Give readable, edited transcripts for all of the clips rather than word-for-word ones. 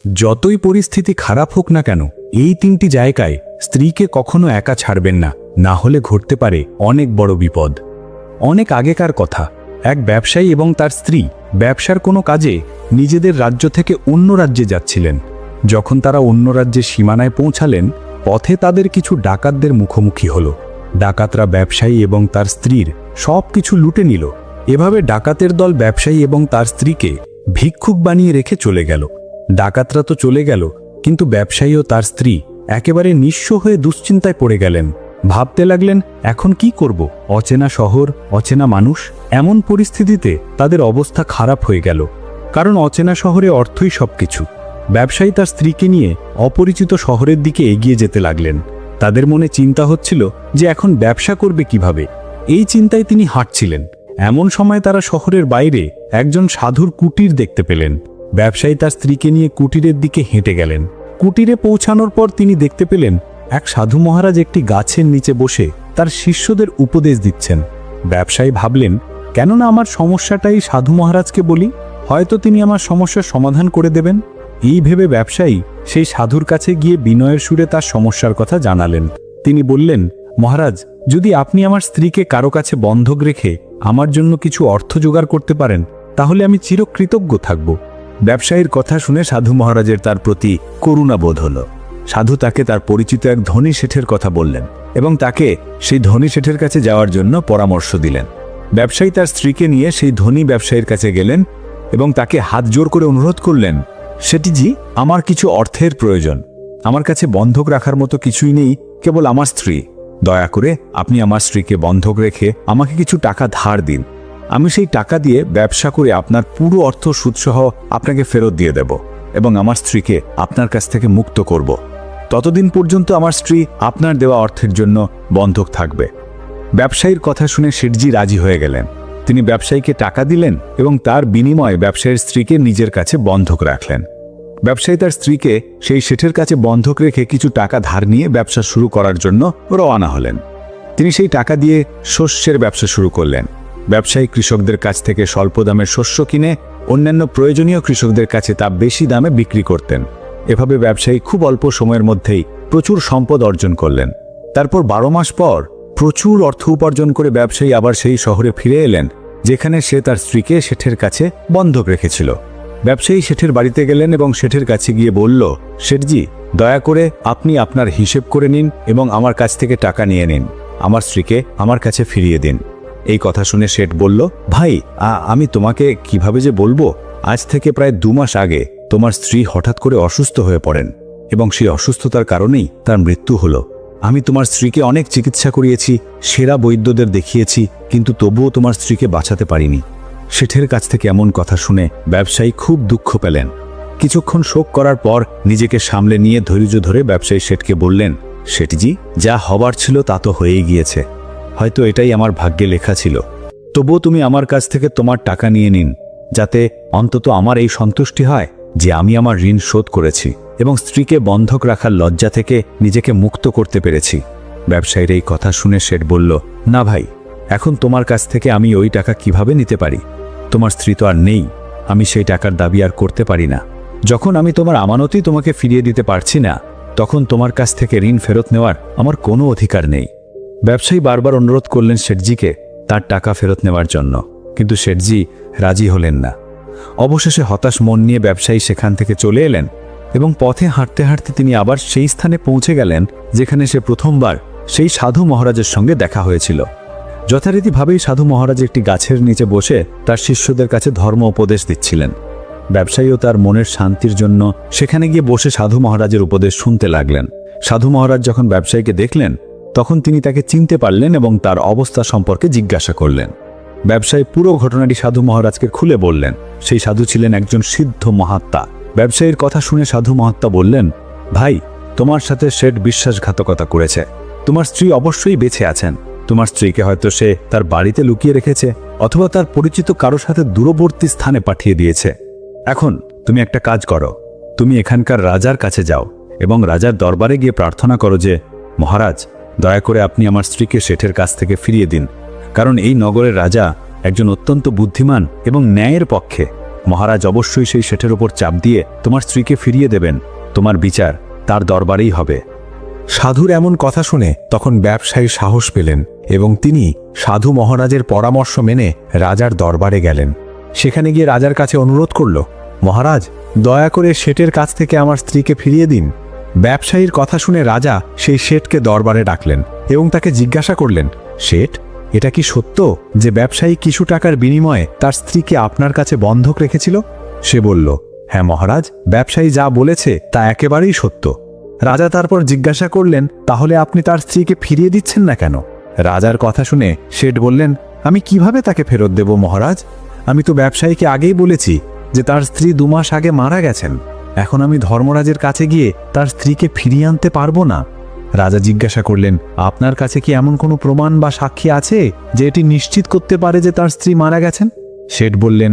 যতই পরিস্থিতি খারাপ হোক না কেন, এই তিনটি জায়গায় স্ত্রীকে কখনো একা ছাড়বেন না, না হলে ঘটতে পারে অনেক বড় বিপদ। অনেক আগেকার কথা, এক ব্যবসায়ী এবং তার স্ত্রী ব্যবসার কোনো কাজে নিজেদের রাজ্য থেকে অন্য রাজ্যে যাচ্ছিলেন। যখন তারা অন্য রাজ্যের সীমানায় পৌঁছালেন, পথে তাদের কিছু ডাকাতদের মুখোমুখি হলো। ডাকাতরা ব্যবসায়ী এবং তার স্ত্রীর সব কিছু লুটে নিল। এভাবে ডাকাতের দল ব্যবসায়ী এবং তার স্ত্রীকে ভিক্ষুক বানিয়ে রেখে চলে গেল। ডাকাতরা তো চলে গেল, কিন্তু ব্যবসায়ী ও তার স্ত্রী একেবারে নিঃস্ব হয়ে দুশ্চিন্তায় পড়ে গেলেন। ভাবতে লাগলেন, এখন কি করব? অচেনা শহর, অচেনা মানুষ। এমন পরিস্থিতিতে তাদের অবস্থা খারাপ হয়ে গেল, কারণ অচেনা শহরে অর্থই সবকিছু। ব্যবসায়ী তার স্ত্রীকে নিয়ে অপরিচিত শহরের দিকে এগিয়ে যেতে লাগলেন। তাদের মনে চিন্তা হচ্ছিল যে এখন ব্যবসা করবে কিভাবে। এই চিন্তায় তিনি হাঁটছিলেন। এমন সময় তারা শহরের বাইরে একজন সাধুর কুটির দেখতে পেলেন। ব্যবসায়ী তার স্ত্রীকে নিয়ে কুটিরের দিকে হেঁটে গেলেন। কুটিরে পৌঁছানোর পর তিনি দেখতে পেলেন এক সাধু মহারাজ একটি গাছের নিচে বসে তার শিষ্যদের উপদেশ দিচ্ছেন। ব্যবসায়ী ভাবলেন, কেননা আমার সমস্যাটাই সাধু মহারাজকে বলি, হয়তো তিনি আমার সমস্যার সমাধান করে দেবেন। এই ভেবে ব্যবসায়ী সেই সাধুর কাছে গিয়ে বিনয়ের সুরে তার সমস্যার কথা জানালেন। তিনি বললেন, মহারাজ, যদি আপনি আমার স্ত্রীকে কারো কাছে বন্ধক রেখে আমার জন্য কিছু অর্থ জোগাড় করতে পারেন, তাহলে আমি চিরকৃতজ্ঞ থাকব। ব্যবসায়ীর কথা শুনে সাধু মহারাজের তার প্রতি করুণা বোধ হল। সাধু তাকে তার পরিচিত এক ধনী শেঠের কথা বললেন এবং তাকে সেই ধনী শেঠের কাছে যাওয়ার জন্য পরামর্শ দিলেন। ব্যবসায়ী তার স্ত্রীকে নিয়ে সেই ধনী ব্যবসায়ীর কাছে গেলেন এবং তাকে হাত জোর করে অনুরোধ করলেন, শেঠিজি, আমার কিছু অর্থের প্রয়োজন। আমার কাছে বন্ধক রাখার মতো কিছুই নেই, কেবল আমার স্ত্রী। দয়া করে আপনি আমার স্ত্রীকে বন্ধক রেখে আমাকে কিছু টাকা ধার দিন। আমি সেই টাকা দিয়ে ব্যবসা করে আপনার পুরো অর্থ সুদসহ আপনাকে ফেরত দিয়ে দেব এবং আমার স্ত্রীকে আপনার কাছ থেকে মুক্ত করব। ততদিন পর্যন্ত আমার স্ত্রী আপনার দেওয়া অর্থের জন্য বন্ধক থাকবে। ব্যবসায়ীর কথা শুনে শেঠজি রাজি হয়ে গেলেন। তিনি ব্যবসায়ীকে টাকা দিলেন এবং তার বিনিময়ে ব্যবসায়ীর স্ত্রীকে নিজের কাছে বন্ধক রাখলেন। ব্যবসায়ী তার স্ত্রীকে সেই শেঠের কাছে বন্ধক রেখে কিছু টাকা ধার নিয়ে ব্যবসা শুরু করার জন্য রওনা হলেন। তিনি সেই টাকা দিয়ে শস্যের ব্যবসা শুরু করলেন। ব্যবসায়ী কৃষকদের কাছ থেকে স্বল্প দামে শস্য কিনে অন্যান্য প্রয়োজনীয় কৃষকদের কাছে তা বেশি দামে বিক্রি করতেন। এভাবে ব্যবসায়ী খুব অল্প সময়ের মধ্যেই প্রচুর সম্পদ অর্জন করলেন। তারপর 12 মাস পর প্রচুর অর্থ উপার্জন করে ব্যবসায়ী আবার সেই শহরে ফিরে এলেন, যেখানে সে তার স্ত্রীকে শেঠের কাছে বন্ধক রেখেছিল। ব্যবসায়ী শেঠের বাড়িতে গেলেন এবং শেঠের কাছে গিয়ে বলল, শেঠজি, দয়া করে আপনি আপনার হিসেব করে নিন এবং আমার কাছ থেকে টাকা নিয়ে নিন। আমার স্ত্রীকে আমার কাছে ফিরিয়ে দিন। এই কথা শুনে শেঠ বলল, ভাই, আমি তোমাকে কিভাবে যে বলবো, আজ থেকে প্রায় 2 মাস আগে তোমার স্ত্রী হঠাৎ করে অসুস্থ হয়ে পড়েন এবং সেই অসুস্থতার কারণেই তার মৃত্যু হলো। আমি তোমার স্ত্রীকে অনেক চিকিৎসা করিয়েছি, সেরা বৈদ্যদের দেখিয়েছি, কিন্তু তবুও তোমার স্ত্রীকে বাঁচাতে পারিনি। শেঠের কাছ থেকে এমন কথা শুনে ব্যবসায়ী খুব দুঃখ পেলেন। কিছুক্ষণ শোক করার পর নিজেকে সামলে নিয়ে ধৈর্য ধরে ব্যবসায়ী শেঠকে বললেন, শেঠজি, যা হবার ছিল তা তো হয়েই গিয়েছে। হয়তো এটাই আমার ভাগ্যে লেখা ছিল। তবুও তুমি আমার কাছ থেকে তোমার টাকা নিয়ে নিন, যাতে অন্তত আমার এই সন্তুষ্টি হয় যে আমি আমার ঋণ শোধ করেছি এবং স্ত্রীকে বন্ধক রাখার লজ্জা থেকে নিজেকে মুক্ত করতে পেরেছি। ব্যবসায়ীর এই কথা শুনে শেঠ বলল, না ভাই, এখন তোমার কাছ থেকে আমি ওই টাকা কিভাবে নিতে পারি? তোমার স্ত্রী তো আর নেই, আমি সেই টাকার দাবি আর করতে পারি না। যখন আমি তোমার আমানতই তোমাকে ফিরিয়ে দিতে পারছি না, তখন তোমার কাছ থেকে ঋণ ফেরত নেওয়ার আমার কোনো অধিকার নেই। ব্যবসায়ী বারবার অনুরোধ করলেন শেঠজিকে তার টাকা ফেরত নেওয়ার জন্য, কিন্তু শেঠজি রাজি হলেন না। অবশেষে হতাশ মন নিয়ে ব্যবসায়ী সেখান থেকে চলে এলেন এবং পথে হাঁটতে হাঁটতে তিনি আবার সেই স্থানে পৌঁছে গেলেন যেখানে সে প্রথমবার সেই সাধু মহারাজের সঙ্গে দেখা হয়েছিল। যথারীতিভাবেই সাধু মহারাজ একটি গাছের নিচে বসে তার শিষ্যদের কাছে ধর্ম উপদেশ দিচ্ছিলেন। ব্যবসায়ীও তার মনের শান্তির জন্য সেখানে গিয়ে বসে সাধু মহারাজের উপদেশ শুনতে লাগলেন। সাধু মহারাজ যখন ব্যবসায়ীকে দেখলেন, তখন তিনি তাকে চিনতে পারলেন এবং তার অবস্থা সম্পর্কে জিজ্ঞাসা করলেন। ব্যবসায়ী পুরো ঘটনাটি সাধু মহারাজকে খুলে বললেন। সেই সাধু ছিলেন একজন সিদ্ধ মহাত্মা। ব্যবসায়ীর কথা শুনে সাধু মহাত্মা বললেন, ভাই, তোমার সাথে শেঠ বিশ্বাসঘাতকতা করেছে। তোমার স্ত্রী অবশ্যই বেঁচে আছেন। তোমার স্ত্রীকে হয়তো সে তার বাড়িতে লুকিয়ে রেখেছে অথবা তার পরিচিত কারো সাথে দূরবর্তী স্থানে পাঠিয়ে দিয়েছে। এখন তুমি একটা কাজ করো, তুমি এখানকার রাজার কাছে যাও এবং রাজার দরবারে গিয়ে প্রার্থনা করো যে, মহারাজ, দয়া করে আপনি আমার স্ত্রীকে শেঠের কাছ থেকে ফিরিয়ে দিন, কারণ এই নগরের রাজা একজন অত্যন্ত বুদ্ধিমান এবং ন্যায়ের পক্ষে। মহারাজ অবশ্যই সেই শেঠের ওপর চাপ দিয়ে তোমার স্ত্রীকে ফিরিয়ে দেবেন। তোমার বিচার তার দরবারেই হবে। সাধুর এমন কথা শুনে তখন ব্যবসায়ী সাহস পেলেন এবং তিনি সাধু মহারাজের পরামর্শ মেনে রাজার দরবারে গেলেন। সেখানে গিয়ে রাজার কাছে অনুরোধ করল, মহারাজ দয়া করে শেঠের কাছ থেকে আমার স্ত্রীকে ফিরিয়ে দিন। ব্যবসায়ীর কথা শুনে রাজা সেই শেঠকে দরবারে ডাকলেন এবং তাকে জিজ্ঞাসা করলেন, শেঠ, এটা কি সত্য যে ব্যবসায়ী কিছু টাকার বিনিময়ে তার স্ত্রীকে আপনার কাছে বন্ধক রেখেছিল? সে বলল, হ্যাঁ মহারাজ, ব্যবসায়ী যা বলেছে তা একেবারেই সত্য। রাজা তারপর জিজ্ঞাসা করলেন, তাহলে আপনি তার স্ত্রীকে ফিরিয়ে দিচ্ছেন না কেন? রাজার কথা শুনে শেঠ বললেন, আমি কিভাবে তাকে ফেরত দেব মহারাজ? আমি তো ব্যবসায়ীকে আগেই বলেছি যে তার স্ত্রী 2 মাস আগে মারা গেছেন। এখন আমি ধর্মরাজের কাছে গিয়ে তার স্ত্রীকে ফিরিয়ে আনতে পারবো না। রাজা জিজ্ঞাসা করলেন, আপনার কাছে কি এমন কোনো প্রমাণ বা সাক্ষী আছে যে এটি নিশ্চিত করতে পারে যে তার স্ত্রী মারা গেছেন? শেঠ বললেন,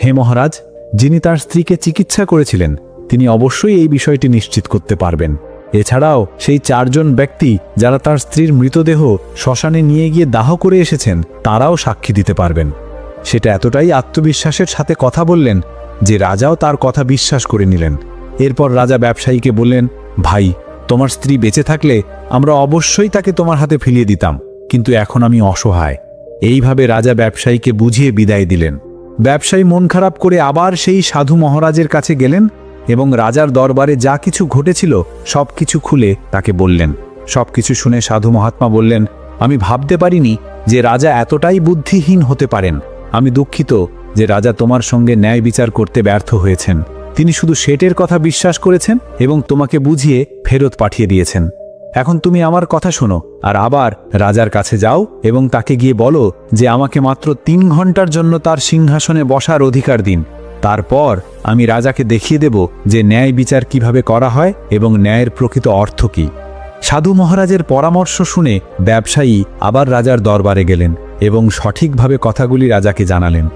হে মহারাজ, যিনি তার স্ত্রীকে চিকিৎসা করেছিলেন তিনি অবশ্যই এই বিষয়টি নিশ্চিত করতে পারবেন। এছাড়াও সেই 4 জন ব্যক্তি যারা তার স্ত্রীর মৃতদেহ শ্মশানে নিয়ে গিয়ে দাহ করে এসেছেন তারাও সাক্ষী দিতে পারবেন। সেটা এতটাই আত্মবিশ্বাসের সাথে কথা বললেন যে রাজাও তার কথা বিশ্বাস করে নিলেন। এরপর রাজা ব্যবসায়ীকে বললেন, ভাই, তোমার স্ত্রী বেঁচে থাকলে আমরা অবশ্যই তাকে তোমার হাতে ফিরিয়ে দিতাম, কিন্তু এখন আমি অসহায়। এইভাবে রাজা ব্যবসায়ীকে বুঝিয়ে বিদায় দিলেন। ব্যবসায়ী মন খারাপ করে আবার সেই সাধু মহারাজের কাছে গেলেন এবং রাজার দরবারে যা কিছু ঘটেছিল সবকিছু খুলে তাকে বললেন। সবকিছু শুনে সাধু মহাত্মা বললেন, আমি ভাবতে পারিনি যে রাজা এতটাই বুদ্ধিহীন হতে পারেন। আমি দুঃখিত যে রাজা তোমার সঙ্গে ন্যায় বিচার করতে ব্যর্থ হয়েছেন। তিনি শুধু শেঠের কথা বিশ্বাস করেছেন এবং তোমাকে বুঝিয়ে ফেরত পাঠিয়ে দিয়েছেন। এখন তুমি আমার কথা শোনো আর আবার রাজার কাছে যাও এবং তাকে গিয়ে বলো যে আমাকে মাত্র 3 ঘন্টার জন্য তার সিংহাসনে বসার অধিকার দিন। তারপর আমি রাজাকে দেখিয়ে দেব যে ন্যায় বিচার কিভাবে করা হয় এবং ন্যায়ের প্রকৃত অর্থ কী। সাধু মহারাজের পরামর্শ শুনে ব্যবসায়ী আবার রাজার দরবারে গেলেন এবং সঠিকভাবে কথাগুলি রাজাকে জানালেন।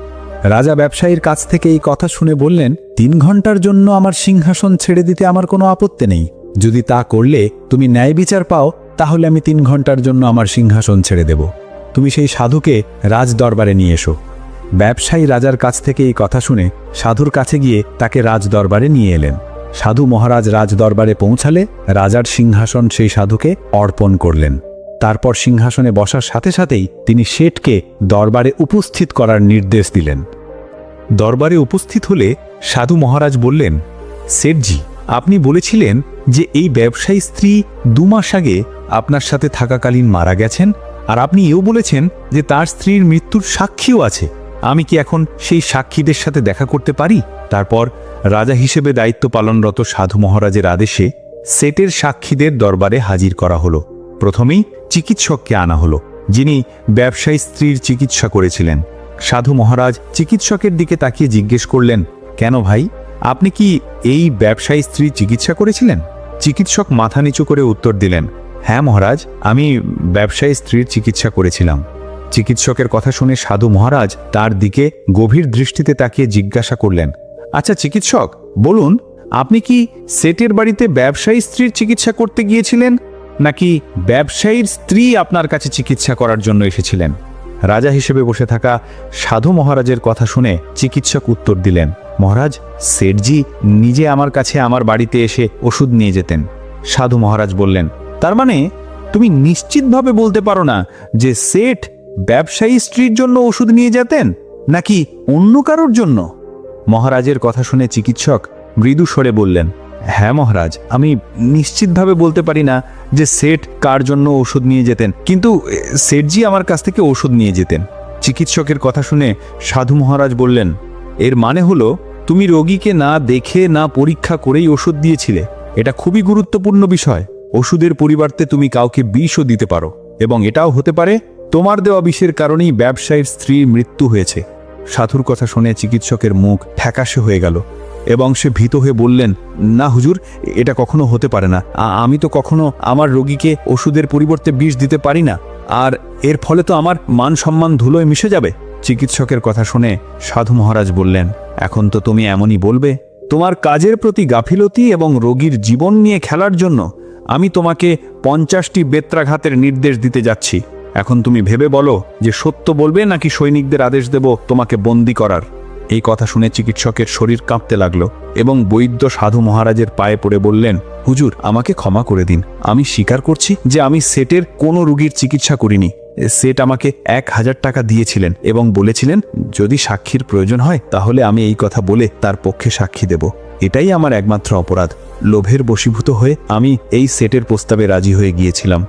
রাজা ব্যবসায়ীর কাছ থেকে এই কথা শুনে বললেন, 3 ঘন্টার জন্য আমার সিংহাসন ছেড়ে দিতে আমার কোনো আপত্তি নেই। যদি তা করলে তুমি ন্যায় বিচার পাও তাহলে আমি 3 ঘন্টার জন্য আমার সিংহাসন ছেড়ে দেব। তুমি সেই সাধুকে রাজ দরবারে নিয়ে এসো। ব্যবসায়ী রাজার কাছ থেকে এই কথা শুনে সাধুর কাছে গিয়ে তাকে রাজ দরবারে নিয়ে এলেন। সাধু মহারাজ রাজ দরবারে পৌঁছালে রাজার সিংহাসন সেই সাধুকে অর্পণ করলেন। তারপর সিংহাসনে বসার সাথে সাথেই তিনি শেঠকে দরবারে উপস্থিত করার নির্দেশ দিলেন। দরবারে উপস্থিত হলে সাধু মহারাজ বললেন, শেঠজি, আপনি বলেছিলেন যে এই ব্যবসায়ী স্ত্রী 2 মাস আগে আপনার সাথে থাকাকালীন মারা গেছেন, আর আপনি এও বলেছেন যে তার স্ত্রীর মৃত্যুর সাক্ষীও আছে। আমি কি এখন সেই সাক্ষীদের সাথে দেখা করতে পারি? তারপর রাজা হিসেবে দায়িত্ব পালনরত সাধু মহারাজের আদেশে শেঠের সাক্ষীদের দরবারে হাজির করা হলো। প্রথমেই চিকিৎসককে আনা হলো, যিনি ব্যবসায়ী স্ত্রীর চিকিৎসা করেছিলেন। সাধু মহারাজ চিকিৎসকের দিকে তাকিয়ে জিজ্ঞেস করলেন, কেন ভাই, আপনি কি এই ব্যবসায়ী স্ত্রীর চিকিৎসা করেছিলেন? চিকিৎসক মাথা নিচু করে উত্তর দিলেন, হ্যাঁ মহারাজ, আমি ব্যবসায়ী স্ত্রীর চিকিৎসা করেছিলাম। চিকিৎসকের কথা শুনে সাধু মহারাজ তার দিকে গভীর দৃষ্টিতে তাকিয়ে জিজ্ঞাসা করলেন, আচ্ছা চিকিৎসক, বলুন, আপনি কি শেঠের বাড়িতে ব্যবসায়ী স্ত্রীর চিকিৎসা করতে গিয়েছিলেন, নাকি ব্যবসায়ীর স্ত্রী আপনার কাছে চিকিৎসা করার জন্য এসেছিলেন? রাজা হিসেবে বসে থাকা সাধু মহারাজের কথা শুনে চিকিৎসক উত্তর দিলেন, মহারাজ, শেঠজি নিজে আমার কাছে আমার বাড়িতে এসে ওষুধ নিয়ে যেতেন। সাধু মহারাজ বললেন, তার মানে তুমি নিশ্চিতভাবে বলতে পারো না যে শেঠ ব্যবসায়ী স্ত্রীর জন্য ওষুধ নিয়ে যেতেন নাকি অন্য কারোর জন্য? মহারাজের কথা শুনে চিকিৎসক মৃদু স্বরে বললেন, হ্যাঁ মহারাজ, আমি নিশ্চিতভাবে বলতে পারি না যে শেঠ কার জন্য ওষুধ নিয়ে যেতেন, কিন্তু শেঠজি আমার কাছ থেকে ওষুধ নিয়ে যেতেন। চিকিৎসকের কথা শুনে সাধু মহারাজ বললেন, এর মানে হলো তুমি রোগীকে না দেখে না পরীক্ষা করেই ওষুধ দিয়েছিলে। এটা খুবই গুরুত্বপূর্ণ বিষয়। ওষুধের পরিবর্তে তুমি কাউকে বিষও দিতে পারো, এবং এটাও হতে পারে তোমার দেওয়া বিষের কারণেই ব্যবসায়ীর স্ত্রীর মৃত্যু হয়েছে। সাধুর কথা শুনে চিকিৎসকের মুখ ফ্যাকাশে হয়ে গেল এবং সে ভীত হয়ে বললেন, না হুজুর, এটা কখনো হতে পারে না। আমি তো কখনো আমার রোগীকে ওষুধের পরিবর্তে বিষ দিতে পারি না, আর এর ফলে তো আমার মান সম্মান ধুলোয় মিশে যাবে। চিকিৎসকের কথা শুনে সাধু মহারাজ বললেন, এখন তো তুমি এমনই বলবে। তোমার কাজের প্রতি গাফিলতি এবং রোগীর জীবন নিয়ে খেলার জন্য আমি তোমাকে 50টি বেত্রাঘাতের নির্দেশ দিতে যাচ্ছি। এখন তুমি ভেবে বলো যে সত্য বলবে নাকি সৈনিকদের আদেশ দেব তোমাকে বন্দী করার। এই কথা শুনে চিকিৎসকের শরীর কাঁপতে লাগলো এবং বৈদ্য সাধু মহারাজের পায়ে পড়ে বললেন, হুজুর, আমাকে ক্ষমা করে দিন। আমি স্বীকার করছি যে আমি সেটের কোনো রোগীর চিকিৎসা করিনি। সেট আমাকে 1000 টাকা দিয়েছিলেন এবং বলেছিলেন যদি সাক্ষীর প্রয়োজন হয় তাহলে আমি এই কথা বলে তার পক্ষে সাক্ষী দেব। এটাই আমার একমাত্র অপরাধ। লোভের বশীভূত হয়ে আমি এই সেটের প্রস্তাবে রাজি হয়ে গিয়েছিলাম।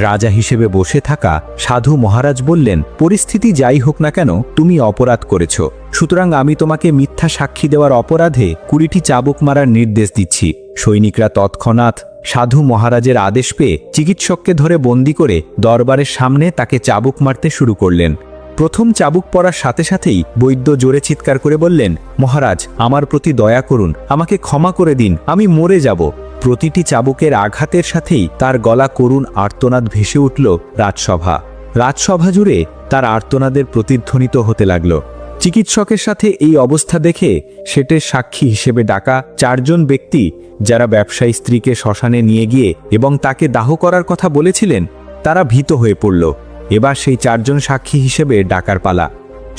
রাজা হিসেবে বসে থাকা সাধু মহারাজ বললেন, পরিস্থিতি যাই হোক না কেন তুমি অপরাধ করেছ, সুতরাং আমি তোমাকে মিথ্যা সাক্ষী দেওয়ার অপরাধে 20টি চাবুক মারার নির্দেশ দিচ্ছি। সৈনিকরা তৎক্ষণাৎ সাধু মহারাজের আদেশ পেয়ে চিকিৎসককে ধরে বন্দি করে দরবারের সামনে তাকে চাবুক মারতে শুরু করলেন। প্রথম চাবুক পড়ার সাথে সাথেই বৈদ্য জোরে চিৎকার করে বললেন, মহারাজ, আমার প্রতি দয়া করুন, আমাকে ক্ষমা করে দিন, আমি মরে যাব। প্রতিটি চাবুকের আঘাতের সাথেই তার গলা করুণ আর্তনাদ ভেসে উঠল রাজসভা জুড়ে তার আর্তনাদের প্রতিধ্বনিত হতে লাগল। চিকিৎসকের সাথে এই অবস্থা দেখে সেটের সাক্ষী হিসেবে ডাকা 4 জন ব্যক্তি, যারা ব্যবসায়ী স্ত্রীকে শ্মশানে নিয়ে গিয়ে এবং তাকে দাহ করার কথা বলেছিলেন, তারা ভীত হয়ে পড়ল। এবার সেই 4 জন সাক্ষী হিসেবে ডাকার পালা।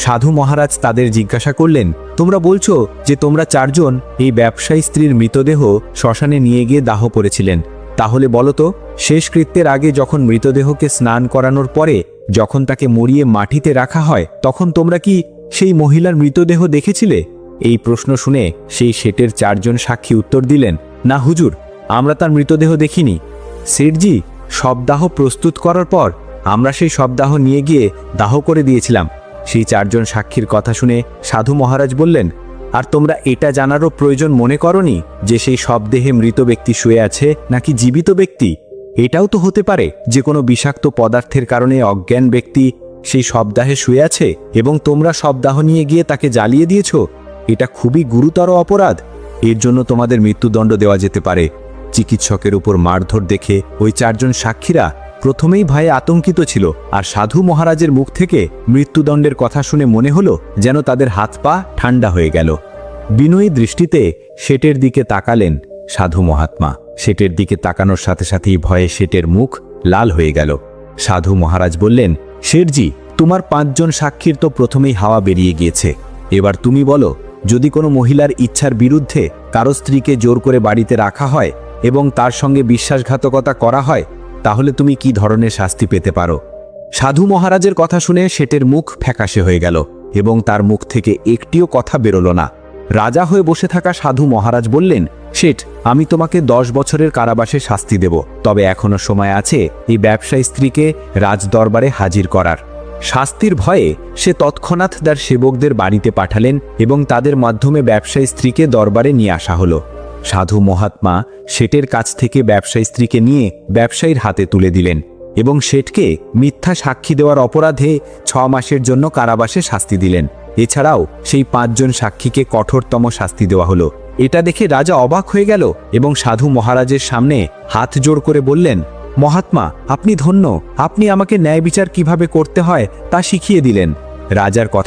সাধু মহারাজ তাদের জিজ্ঞাসা করলেন, তোমরা বলছো যে তোমরা 4 জন এই ব্যবসায়ী স্ত্রীর মৃতদেহ শ্মশানে নিয়ে গিয়ে দাহ করেছিলেন। তাহলে বলো তো, শেষকৃত্যের আগে যখন মৃতদেহকে স্নান করানোর পরে যখন তাকে মরিয়ে মাটিতে রাখা হয়, তখন তোমরা কি সেই মহিলার মৃতদেহ দেখেছিলে? এই প্রশ্ন শুনে সেই সেটের 4 জন সাক্ষী উত্তর দিলেন, না হুজুর, আমরা তার মৃতদেহ দেখিনি। সেটজি, শবদাহ প্রস্তুত করার পর আমরা সেই শবদাহ নিয়ে গিয়ে দাহ করে দিয়েছিলাম। সেই 4 জন সাক্ষীর কথা শুনে সাধু মহারাজ বললেন, আর তোমরা এটা জানারও প্রয়োজন মনে করনি যে সেই শবদেহে মৃত ব্যক্তি শুয়ে আছে নাকি জীবিত ব্যক্তি? এটাও তো হতে পারে যে কোনো বিষাক্ত পদার্থের কারণে অজ্ঞান ব্যক্তি সেই শবদাহে শুয়ে আছে এবং তোমরা শবদাহ নিয়ে গিয়ে তাকে জ্বালিয়ে দিয়েছ। এটা খুবই গুরুতর অপরাধ। এর জন্য তোমাদের মৃত্যুদণ্ড দেওয়া যেতে পারে। চিকিৎসকের উপর মারধর দেখে ওই 4 জন সাক্ষীরা প্রথমেই ভয়ে আতঙ্কিত ছিল, আর সাধু মহারাজের মুখ থেকে মৃত্যুদণ্ডের কথা শুনে মনে হলো যেন তাদের হাত পা ঠান্ডা হয়ে গেল। বিনয়ী দৃষ্টিতে সেটের দিকে তাকালেন সাধু মহাত্মা। সেটের দিকে তাকানোর সাথে সাথেই ভয়ে সেটের মুখ লাল হয়ে গেল। সাধু মহারাজ বললেন, শেঠজি, তোমার 5 জন সাক্ষীর তো প্রথমেই হাওয়া বেরিয়ে গিয়েছে। এবার তুমি বলো, যদি কোনো মহিলার ইচ্ছার বিরুদ্ধে কারো স্ত্রীকে জোর করে বাড়িতে রাখা হয় এবং তার সঙ্গে বিশ্বাসঘাতকতা করা হয়, তাহলে তুমি কি ধরনের শাস্তি পেতে পারো? সাধু মহারাজের কথা শুনে সেটের মুখ ফ্যাকাশে হয়ে গেল এবং তার মুখ থেকে একটিও কথা বেরোল না। রাজা হয়ে বসে থাকা সাধু মহারাজ বললেন, শেঠ, আমি তোমাকে 10 বছরের কারাবাসে শাস্তি দেব, তবে এখনো সময় আছে এই ব্যবসায়ী স্ত্রীকে রাজদরবারে হাজির করার। শাস্তির ভয়ে সে তৎক্ষণাৎ তার সেবকদের বাড়িতে পাঠালেন এবং তাদের মাধ্যমে ব্যবসায়ী স্ত্রীকে দরবারে নিয়ে আসা হলো। সাধু মহাত্মা শেঠের কাছ থেকে ব্যবসায়ী স্ত্রীকে নিয়ে ব্যবসায়ীর হাতে তুলে দিলেন এবং শেঠকে মিথ্যা সাক্ষী দেওয়ার অপরাধে 6 মাসের জন্য কারাবাসে শাস্তি দিলেন। এছাড়াও সেই 5 জন সাক্ষীকে কঠোরতম শাস্তি দেওয়া হলো। এটা দেখে রাজা অবাক হয়ে গেল এবং সাধু মহারাজের সামনে হাত জোড় করে বললেন, মহাত্মা, আপনি ধন্য, আপনি আমাকে ন্যায় বিচার কিভাবে করতে হয় তা শিখিয়ে দিলেন। রাজার কথা